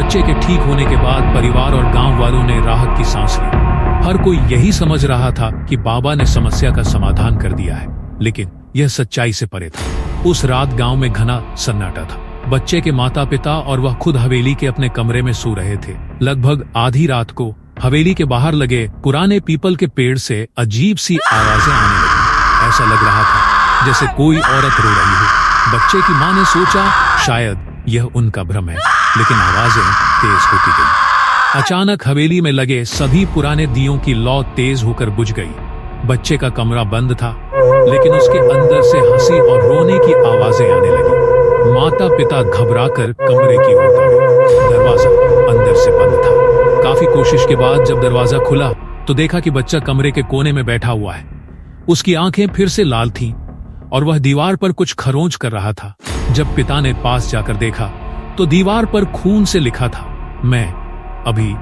बच्चे के ठीक होने के बाद परिवार और गांव वालों ने राहत की सांस ली। हर कोई यही समझ रहा था कि बाबा ने समस्या का समाधान कर दिया है, लेकिन यह सच्चाई से परे था। उस रात गांव में घना सन्नाटा था। बच्चे के माता पिता और वह खुद हवेली के अपने कमरे में सो रहे थे। लगभग आधी रात को हवेली के बाहर लगे पुराने पीपल के पेड़ से अजीब सी आवाजें आने लगी। ऐसा लग रहा था जैसे कोई औरत रो रही हो। बच्चे की मां ने सोचा शायद यह उनका भ्रम है, लेकिन आवाजें तेज होती गई। अचानक हवेली में लगे सभी पुराने दियों की लौ तेज होकर बुझ गई। बच्चे का कमरा बंद था, लेकिन उसके अंदर से हंसी और रोने की आवाजें आने लगी। माता पिता घबराकर कमरे की ओर दौड़े। दरवाजा अंदर से बंद था। काफी कोशिश के बाद जब दरवाजा खुला तो देखा कि बच्चा कमरे के कोने में बैठा हुआ है। उसकी आंखें फिर से लाल थीं और वह दीवार पर कुछ खरोंच कर रहा था। जब पिता ने पास जाकर देखा तो दीवार पर खून से लिखा था, मैं अभी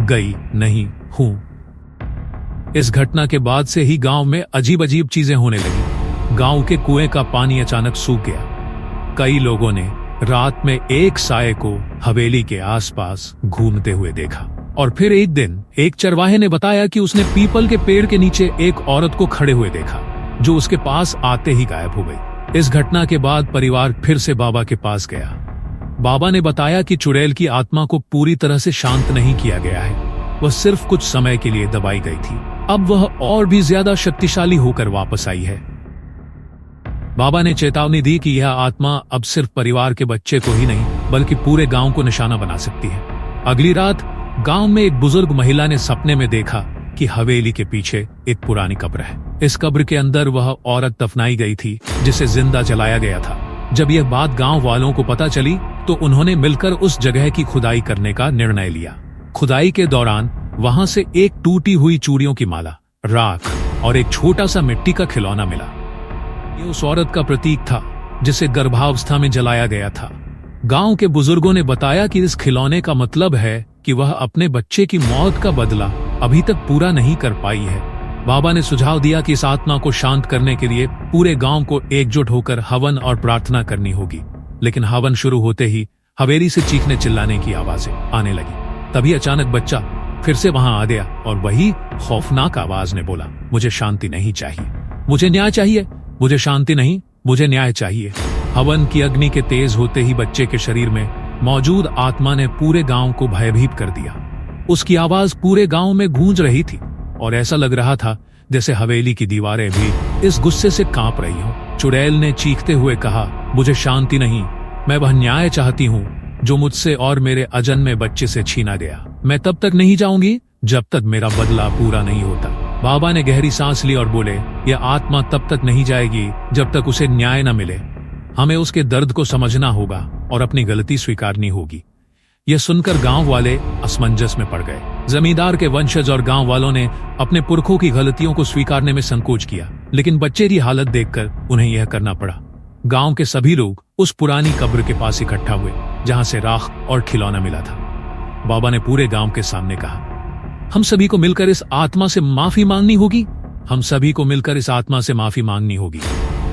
गई नहीं हूं। इस घटना के बाद से ही गांव में अजीब अजीब चीजें होने लगी। गांव के कुएं का पानी अचानक सूख गया। कई लोगों ने रात में एक साये को हवेली के आसपास घूमते हुए देखा। और फिर एक दिन एक चरवाहे ने बताया कि उसने पीपल के पेड़ के नीचे एक औरत को खड़े हुए देखा, जो उसके पास आते ही गायब हो गई। इस घटना के बाद परिवार फिर से बाबा के पास गया। बाबा ने बताया कि चुड़ैल की आत्मा को पूरी तरह से शांत नहीं किया गया है, वह सिर्फ कुछ समय के लिए दबाई गई थी। अब वह और भी ज्यादा शक्तिशाली होकर वापस आई है। बाबा ने चेतावनी दी कि यह आत्मा अब सिर्फ परिवार के बच्चे को ही नहीं बल्कि पूरे गांव को निशाना बना सकती है। अगली रात गांव में एक बुजुर्ग महिला ने सपने में देखा कि हवेली के पीछे एक पुरानी कब्र है। इस कब्र के अंदर वह औरत दफनाई गई थी जिसे जिंदा जलाया गया था। जब यह बात गांव वालों को पता चली तो उन्होंने मिलकर उस जगह की खुदाई करने का निर्णय लिया। खुदाई के दौरान वहां से एक टूटी हुई चूड़ियों की माला, राख और एक छोटा सा मिट्टी का खिलौना मिला। ये उस औरत का प्रतीक था जिसे गर्भावस्था में जलाया गया था। गांव के बुजुर्गों ने बताया कि इस खिलौने का मतलब है कि वह अपने बच्चे की मौत का बदला अभी तक पूरा नहीं कर पाई है। बाबा ने सुझाव दिया कि इस आत्मा को शांत करने के लिए पूरे गांव को एकजुट होकर हवन और प्रार्थना करनी होगी। लेकिन हवन शुरू होते ही हवेली से चीखने चिल्लाने की आवाजें आने लगी। तभी अचानक बच्चा फिर से वहां आ गया और वही खौफनाक आवाज ने बोला, मुझे शांति नहीं चाहिए, मुझे न्याय चाहिए, मुझे शांति नहीं, मुझे न्याय चाहिए। हवन की अग्नि के तेज होते ही बच्चे के शरीर में मौजूद आत्मा ने पूरे गांव को भयभीत कर दिया। उसकी आवाज पूरे गांव में गूंज रही थी और ऐसा लग रहा था जैसे हवेली की दीवारें भी इस गुस्से से कांप रही हों। चुड़ैल ने चीखते हुए कहा, मुझे शांति नहीं, मैं वह न्याय चाहती हूँ जो मुझसे और मेरे अजन्मे बच्चे से छीना गया। मैं तब तक नहीं जाऊंगी जब तक मेरा बदला पूरा नहीं होता। बाबा ने गहरी सांस ली और बोले, यह आत्मा तब तक नहीं जाएगी जब तक उसे न्याय न मिले। हमें उसके दर्द को समझना होगा और अपनी गलती स्वीकारनी होगी। यह सुनकर गांव वाले असमंजस में पड़ गए। जमींदार के वंशज और गांव वालों ने अपने पुरखों की गलतियों को स्वीकारने में संकोच किया, लेकिन बच्चे की हालत देखकर उन्हें यह करना पड़ा। गांव के सभी लोग उस पुरानी कब्र के पास इकट्ठा हुए जहां से राख और खिलौना मिला था। बाबा ने पूरे गांव के सामने कहा, हम सभी को मिलकर इस आत्मा से माफी मांगनी होगी। हम सभी को मिलकर इस आत्मा से माफी मांगनी होगी।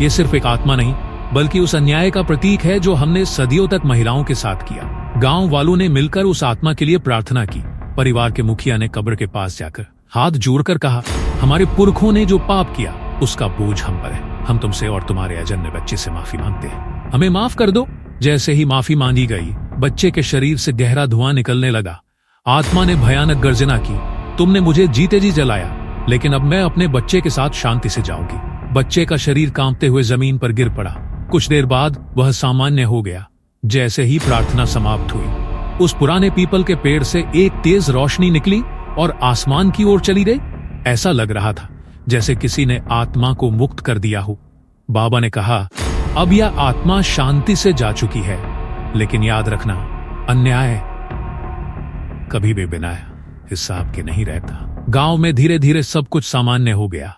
ये सिर्फ एक आत्मा नहीं बल्कि उस अन्याय का प्रतीक है जो हमने सदियों तक महिलाओं के साथ किया। गांव वालों ने मिलकर उस आत्मा के लिए प्रार्थना की। परिवार के मुखिया ने कब्र के पास जाकर हाथ जोड़कर कहा, हमारे पुरखों ने जो पाप किया उसका बोझ हम पर है। हम तुमसे और तुम्हारे अजन्मे बच्चे से माफी मांगते हैं, हमें माफ कर दो। जैसे ही माफी मांगी गई, बच्चे के शरीर से गहरा धुआं निकलने लगा। आत्मा ने भयानक गर्जना की, तुमने मुझे जीते जी जलाया, लेकिन अब मैं अपने बच्चे के साथ शांति से जाऊंगी। बच्चे का शरीर कांपते हुए जमीन पर गिर पड़ा। कुछ देर बाद वह सामान्य हो गया। जैसे ही प्रार्थना समाप्त हुई, उस पुराने पीपल के पेड़ से एक तेज रोशनी निकली और आसमान की ओर चली गई। ऐसा लग रहा था जैसे किसी ने आत्मा को मुक्त कर दिया हो। बाबा ने कहा, अब यह आत्मा शांति से जा चुकी है, लेकिन याद रखना, अन्याय कभी भी बिना हिसाब के नहीं रहता। गांव में धीरे धीरे सब कुछ सामान्य हो गया,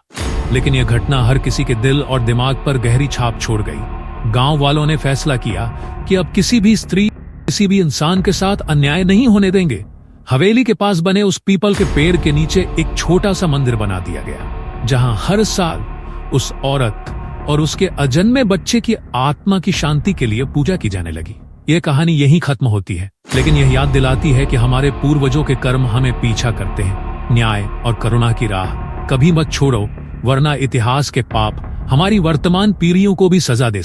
लेकिन यह घटना हर किसी के दिल और दिमाग पर गहरी छाप छोड़ गई। गांव वालों ने फैसला किया कि अब किसी भी स्त्री, किसी भी इंसान के साथ अन्याय नहीं होने देंगे। हवेली के पास बने उस पीपल के पेड़ के नीचे एक छोटा सा मंदिर बना दिया गया, जहां हर साल उस औरत और उसके अजन्मे बच्चे की आत्मा की शांति के लिए पूजा की जाने लगी। यह कहानी यहीं खत्म होती है, लेकिन यह याद दिलाती है कि हमारे पूर्वजों के कर्म हमें पीछा करते हैं। न्याय और करुणा की राह कभी मत छोड़ो, वरना इतिहास के पाप हमारी वर्तमान पीढ़ियों को भी सजा दे